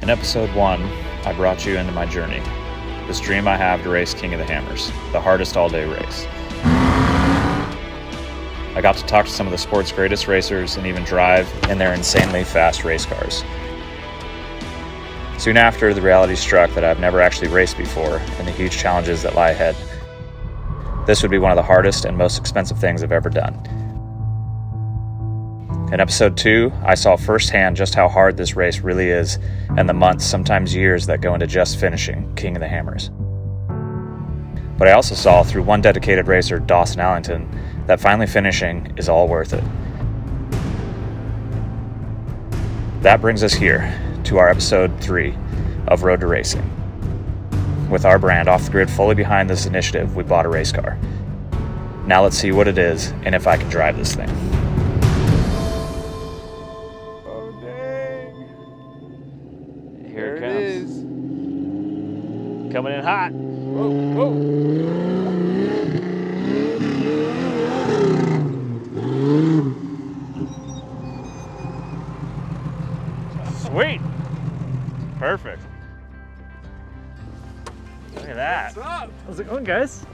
In episode 1, I brought you into my journey, this dream I have to race King of the Hammers, the hardest all-day race. I got to talk to some of the sport's greatest racers and even drive in their insanely fast race cars. Soon after, the reality struck that I've never actually raced before and the huge challenges that lie ahead. This would be one of the hardest and most expensive things I've ever done. In episode 2, I saw firsthand just how hard this race really is and the months, sometimes years, that go into just finishing King of the Hammers. But I also saw through one dedicated racer, Dawson Allington, that finally finishing is all worth it. That brings us here to our episode 3 of Road to Racing. With our brand off the grid fully behind this initiative, we bought a race car. Now let's see what it is and if I can drive this thing. Here it is. Coming in hot. Whoa, whoa. Sweet. Perfect. Look at that. What's up? How's it going, guys?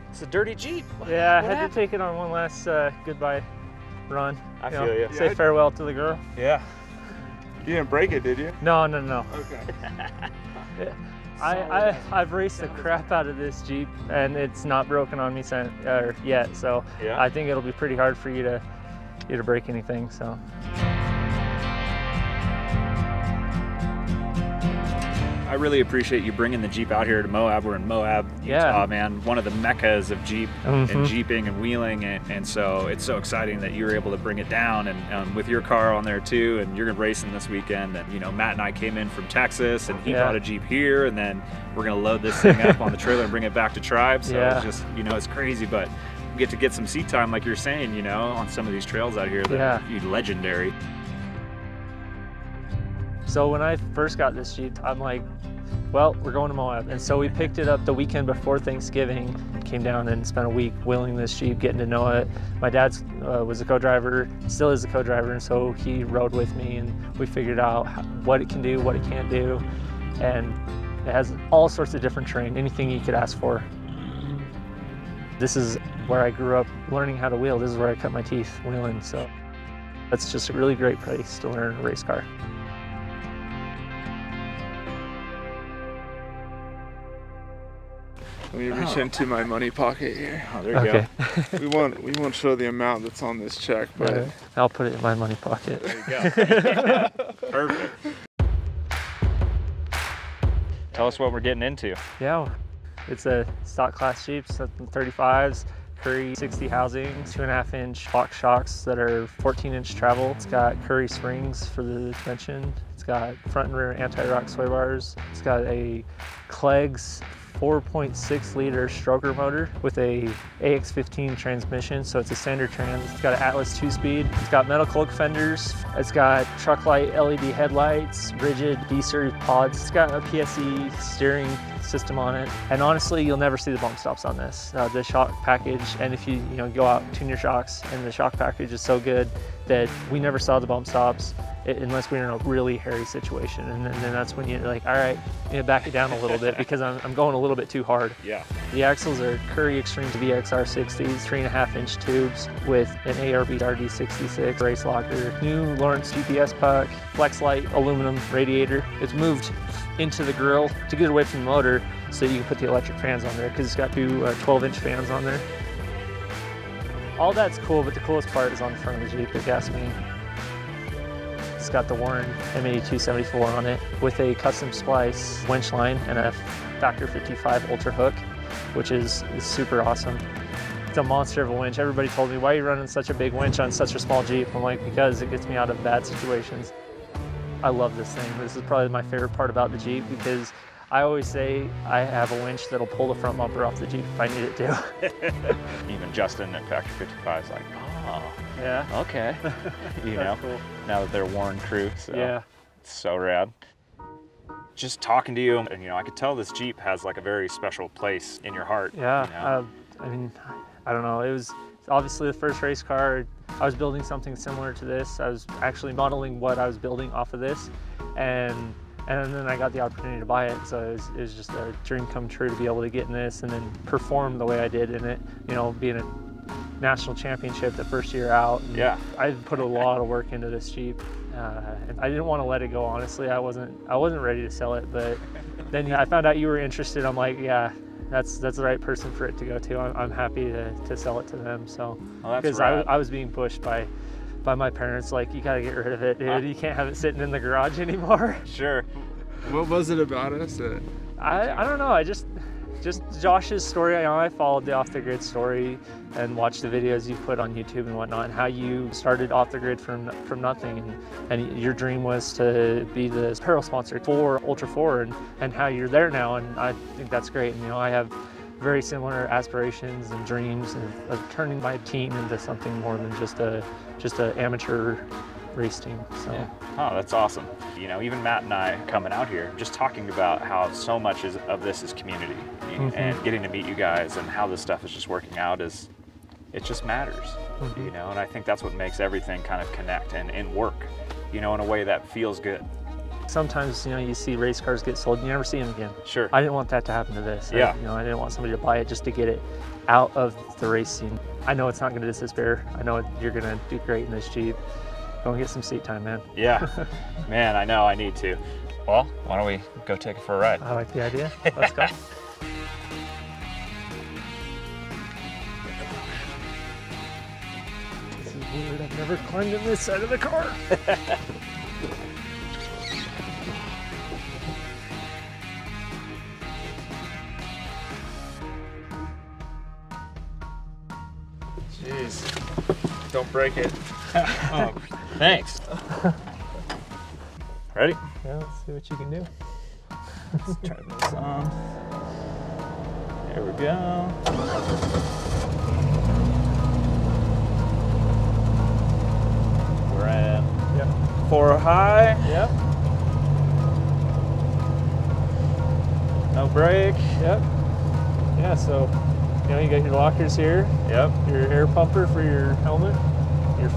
It's a dirty Jeep. Yeah, I had to take it on one last goodbye run. I feel you. Say farewell to the girl. Yeah. You didn't break it, did you? No. Okay. I've raced the crap out of this Jeep, and it's not broken on me yet. So Yeah. I think it'll be pretty hard for you to break anything. So. I really appreciate you bringing the Jeep out here to Moab. We're in Moab, Utah, man. One of the meccas of Jeep and Jeeping and wheeling. And so it's so exciting that you were able to bring it down and with your car on there too. And you're racing this weekend. And, you know, Matt and I came in from Texas and he brought a Jeep here. And then we're going to load this thing up on the trailer and bring it back to Tribe. So it's just, you know, it's crazy. But we get to get some seat time, like you're saying, you know, on some of these trails out here that are legendary. So when I first got this Jeep, I'm like, well, we're going to Moab. And so we picked it up the weekend before Thanksgiving, came down and spent a week wheeling this Jeep, getting to know it. My dad was a co-driver, still is a co-driver, and so he rode with me and we figured out what it can do, what it can't do. And it has all sorts of different terrain, anything you could ask for. This is where I grew up learning how to wheel. This is where I cut my teeth wheeling. So that's just a really great place to learn a race car. Let me reach into my money pocket here. Oh, there you go. We won't show the amount that's on this check, but I'll put it in my money pocket. There you go. Perfect. Tell us what we're getting into. Yeah, it's a stock class Jeep, 35s, Curry 60 housings, 2.5-inch box shocks that are 14-inch travel. It's got Curry springs for the suspension. It's got front and rear anti-rock sway bars. It's got a Clegg's 4.6 liter stroker motor with a AX15 transmission, so it's a standard trans. It's got an Atlas 2-speed. It's got metal cloak fenders. It's got truck light LED headlights, rigid B-series pods. It's got a PSE steering system on it. And honestly, you'll never see the bump stops on this. The shock package, and if you go out, tune your shocks, and the shock package is so good that we never saw the bump stops unless we were in a really hairy situation. And then that's when you're like, all right, back it down a little bit because I'm going a little bit too hard. Yeah. The axles are Curry Extreme VXR60s, 3.5-inch tubes with an ARB RD66 race locker, new Lawrence GPS puck, Flex Light aluminum radiator. It's moved into the grill to get away from the motor so you can put the electric fans on there because it's got two 12-inch fans on there. All that's cool, but the coolest part is on the front of the Jeep, if you ask me. It's got the Warren M8274 on it with a custom splice winch line and a Factor 55 Ultra hook, which is super awesome. It's a monster of a winch. Everybody told me, why are you running such a big winch on such a small Jeep? I'm like, because it gets me out of bad situations. I love this thing. This is probably my favorite part about the Jeep because I always say I have a winch that'll pull the front bumper off the Jeep if I need it to. Even Justin at Factor 55 is like, oh, yeah, okay. That's cool. Now that they're Warren crew, so yeah, it's so rad. Just talking to you, and I could tell this Jeep has like a very special place in your heart. Yeah, I mean, I don't know. It was obviously the first race car. I was building something similar to this. I was actually modeling what I was building off of this, and And then I got the opportunity to buy it, so it was just a dream come true to be able to get in this and then perform the way I did in it. You know, being a national championship the first year out. Yeah. I put a lot of work into this Jeep, and I didn't want to let it go. Honestly, I wasn't ready to sell it, but then I found out you were interested. I'm like, yeah, that's the right person for it to go to. I'm happy to sell it to them. So because I was being pushed by my parents, like, you gotta get rid of it, dude. You can't have it sitting in the garage anymore. Sure. What was it about us that... I don't know. I just Josh's story. I followed the Off the Grid story and watched the videos you put on YouTube and whatnot, and how you started Off the Grid from nothing, and your dream was to be the apparel sponsor for Ultra 4, and how you're there now, and I think that's great. And, you know, I have very similar aspirations and dreams of turning my team into something more than just a amateur race team. So. Yeah. Oh, that's awesome. You know, even Matt and I coming out here, just talking about how so much of this is community, and getting to meet you guys and how this stuff is just working out it just matters, you know, and I think that's what makes everything kind of connect and work, you know, in a way that feels good. Sometimes, you know, you see race cars get sold, you never see them again. Sure. I didn't want that to happen to this. Yeah. You know, I didn't want somebody to buy it just to get it out of the race scene. I know it's not going to disappear. I know you're going to do great in this Jeep. Go and get some seat time, man. Yeah. Man, I know I need to. Well, why don't we go take it for a ride? I like the idea. Let's go. This is weird. I've never climbed in this side of the car. Jeez. Don't break it. Oh, thanks. Ready? Yeah, let's see what you can do. Let's turn this on. There we go. We're at 4 high. Yep. No brake. Yep. Yeah, so, you know, you got your lockers here. Yep. Your air pumper for your helmet. Your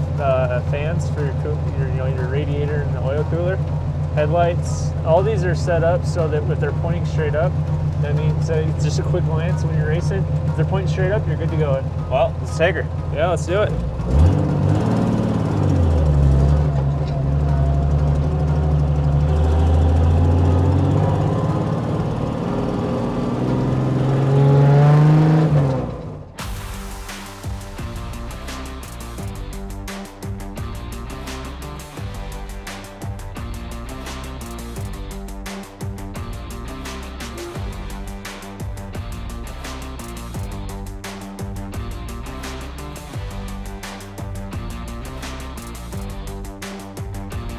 fans for your radiator and the oil cooler. Headlights. All these are set up so that if they're pointing straight up, that means it's just a quick glance when you're racing. If they're pointing straight up, you're good to go. Well, let's take her. Yeah, let's do it.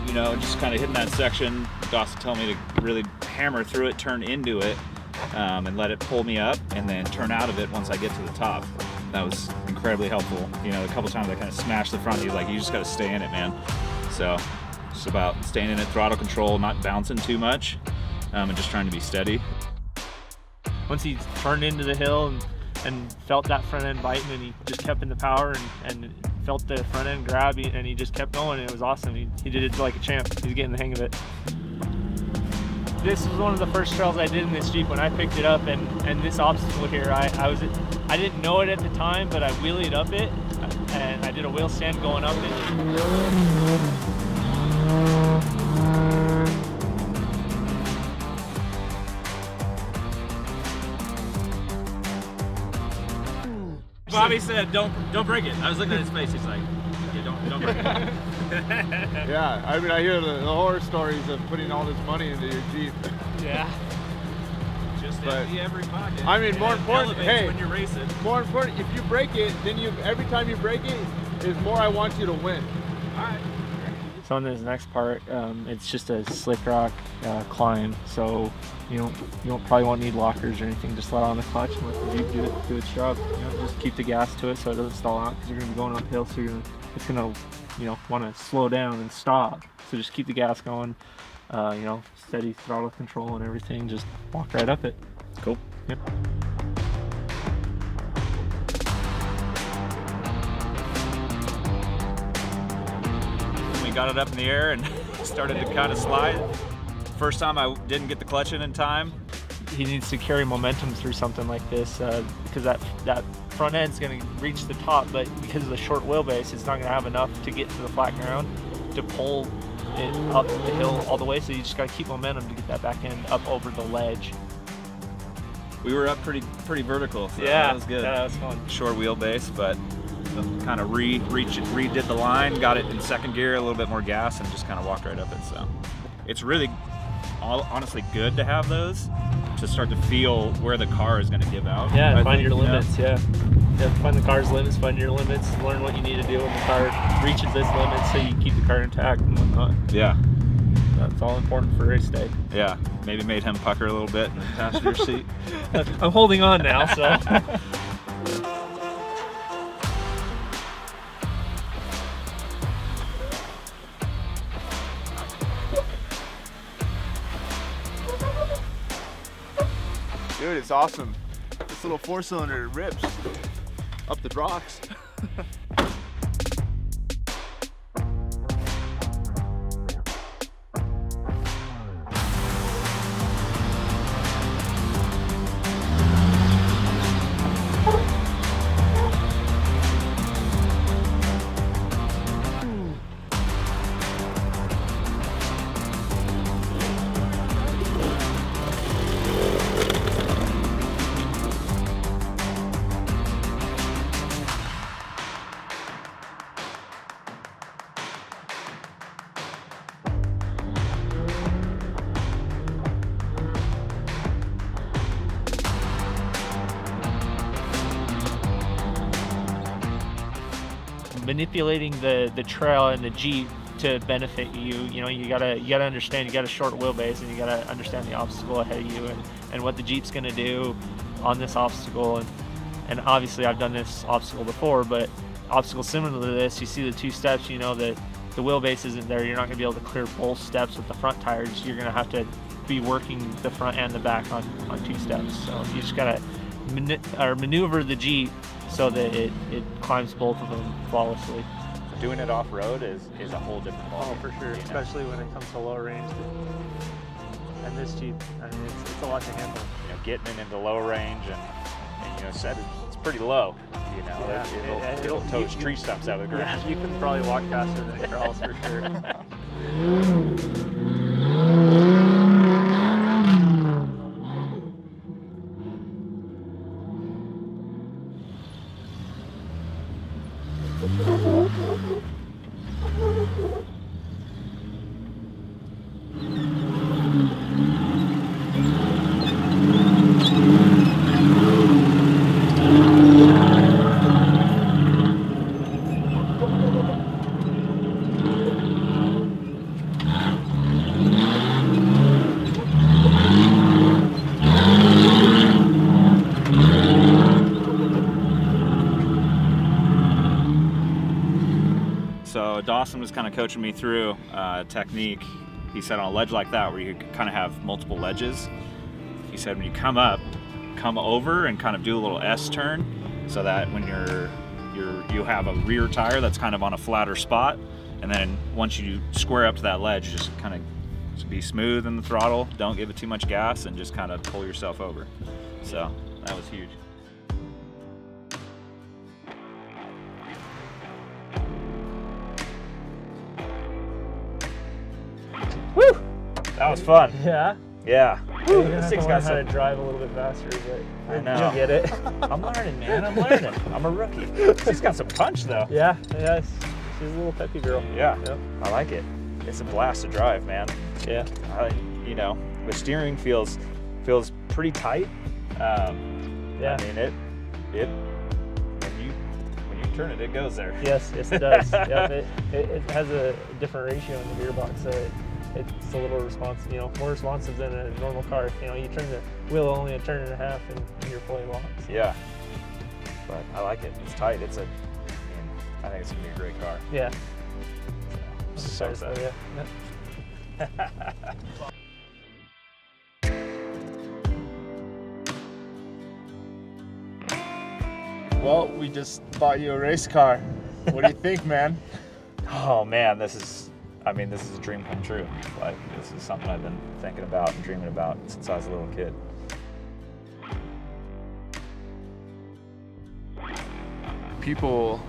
You know, just kind of hitting that section, Dawson told me to really hammer through it, turn into it, and let it pull me up, and then turn out of it once I get to the top. That was incredibly helpful. You know, a couple times I kind of smashed the front of you, like, you just got to stay in it, man. So it's about staying in it, throttle control, not bouncing too much, and just trying to be steady. Once he turned into the hill and felt that front end biting, and he just kept in the power and felt the front end grab, and he just kept going, and it was awesome. He did it like a champ. He's getting the hang of it. This was one of the first trails I did in this Jeep when I picked it up, and this obstacle here, I didn't know it at the time, but I wheelied up it, and I did a wheel stand going up it. Bobby said, "Don't break it." I was looking at his face. He's like, "Yeah, don't break it." Yeah, I mean, I hear the horror stories of putting all this money into your Jeep. Yeah. Just empty every pocket. I mean, more important, hey, when you're racing. More important, if you break it, then every time you break it, is more I want you to win. All right. So on this next part, it's just a slick rock climb. So you don't probably won't need lockers or anything. Just let on the clutch and let the Jeep do its job. You know, just keep the gas to it so it doesn't stall out, because you're gonna be going uphill. So it's gonna want to slow down and stop. So just keep the gas going. Steady throttle control and everything. Just walk right up it. Cool. Yep. We got it up in the air and started to kind of slide. first time I didn't get the clutch in time. He needs to carry momentum through something like this because that front end's going to reach the top, but because of the short wheelbase, it's not going to have enough to get to the flat ground to pull it up the hill all the way. So you just got to keep momentum to get that back end up over the ledge. We were up pretty vertical, so yeah, that was good. Yeah, that was fun. Short wheelbase, but kind of redid the line, got it in second gear, a little bit more gas, and just kind of walked right up it. So it's really, honestly, good to have those to start to feel where the car is going to give out. Yeah, find your limits. Yeah, find the car's limits, find your limits, learn what you need to do when the car reaches those limits, so you keep the car intact and whatnot. Yeah. That's all important for race day. Yeah, maybe made him pucker a little bit in the passenger seat. I'm holding on now, so. Dude, it's awesome. This little 4-cylinder rips up the rocks. Manipulating the trail and the Jeep to benefit you. You know, you gotta understand, you got a short wheelbase, and you gotta understand the obstacle ahead of you and what the Jeep's gonna do on this obstacle. And obviously I've done this obstacle before, but obstacles similar to this, you see the 2 steps, you know that the wheelbase isn't there. You're not gonna be able to clear both steps with the front tires. You're gonna have to be working the front and the back on 2 steps. So you just gotta maneuver the Jeep so that it climbs both of them flawlessly. Doing it off-road is a whole different ballgame. Oh, for sure, especially when it comes to low range. And this Jeep, I mean, it's a lot to handle. You know, getting it into low range and you know, it's pretty low. You know, yeah, it'll toast tree stumps out of the ground. Yeah, you can probably walk faster than it crawls for sure. So Dawson was kind of coaching me through technique. He said on a ledge like that where you kind of have multiple ledges, he said when you come up, come over and kind of do a little S turn so that when you have a rear tire that's kind of on a flatter spot, and then once you square up to that ledge, just kind of be smooth in the throttle, don't give it too much gas, and just kind of pull yourself over. So that was huge. Woo! That was fun. Yeah. Yeah. Woo, this thing's got how to drive a little bit faster, but I know. You'll get it. I'm learning, man. I'm learning. I'm a rookie. She's got some punch, though. Yeah. She's a little peppy girl. Yeah. Yep. I like it. It's a blast to drive, man. Yeah. You know, the steering feels pretty tight. Yeah. I mean, when you turn it, it goes there. Yes, it does. Yep, it has a different ratio in the gearbox, so it's a little more responsive than a normal car. You know, you turn the wheel only a turn and a half, and you're fully locked. So. Yeah. But I like it. It's tight. I think it's gonna be a great car. Yeah. So excited. Yeah. Well, we just bought you a race car. What do you think, man? Oh man, this is I mean, this is a dream come true. Like, this is something I've been thinking about and dreaming about since I was a little kid. People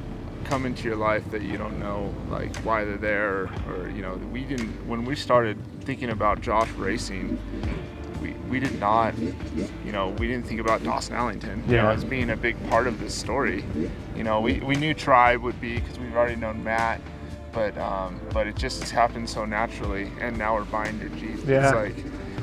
come into your life that you don't know, like, why they're there, or you know, when we started thinking about Josh racing, we did not, you know, we didn't think about Dawson Allington, you know, as being a big part of this story. You know, we knew Tribe would be, because we've already known Matt, but it just happened so naturally, and now we're buying your Jeep. Yeah.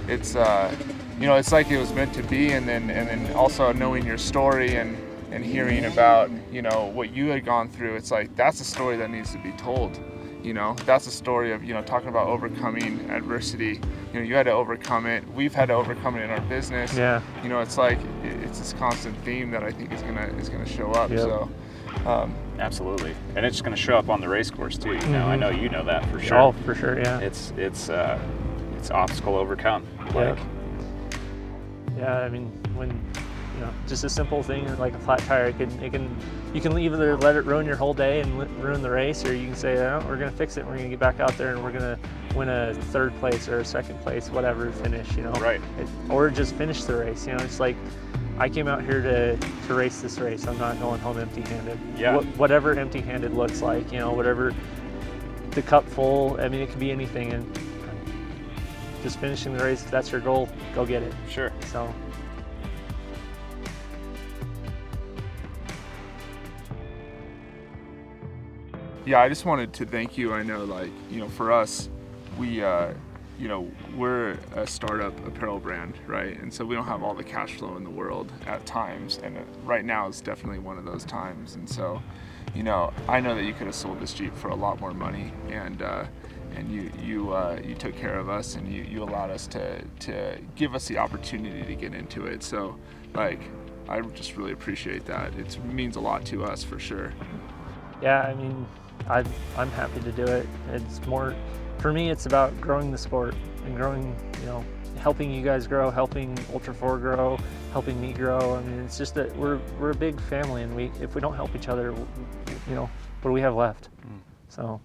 It's you know, it's like it was meant to be, and then also knowing your story and hearing about, you know, what you had gone through, it's like, that's a story that needs to be told. You know, that's a story of, you know, talking about overcoming adversity. You know, you had to overcome it. We've had to overcome it in our business. Yeah. You know, it's like, it's this constant theme that I think is gonna show up. Yep. So. Absolutely, and it's going to show up on the race course too. You know, I know you know that for sure. Oh, for sure, yeah. It's obstacle overcome. Like, yeah. I mean, when, you know, just a simple thing like a flat tire, you can either let it ruin your whole day and ruin the race, or you can say, oh, we're going to fix it. We're going to get back out there and we're going to win a 3rd place or a 2nd place, whatever, finish. You know, right? Or just finish the race. You know, it's like, I came out here to race this race. I'm not going home empty-handed. Yeah. Whatever empty-handed looks like, you know, whatever the cup full. I mean, it could be anything, and just finishing the race. If that's your goal, go get it. Sure. So. Yeah, I just wanted to thank you. I know, like, you know, for us, we, you know, we're a startup apparel brand, right? And so we don't have all the cash flow in the world at times, and right now is definitely one of those times. And so, you know, I know that you could have sold this Jeep for a lot more money, and you took care of us, and you allowed us to give us the opportunity to get into it. So, like, I just really appreciate that. It means a lot to us for sure. Yeah, I mean, I'm happy to do it. It's more, for me, it's about growing the sport and growing, you know, helping you guys grow, helping Ultra 4 grow, helping me grow. I mean, it's just that we're a big family, and if we don't help each other, you know, what do we have left? So.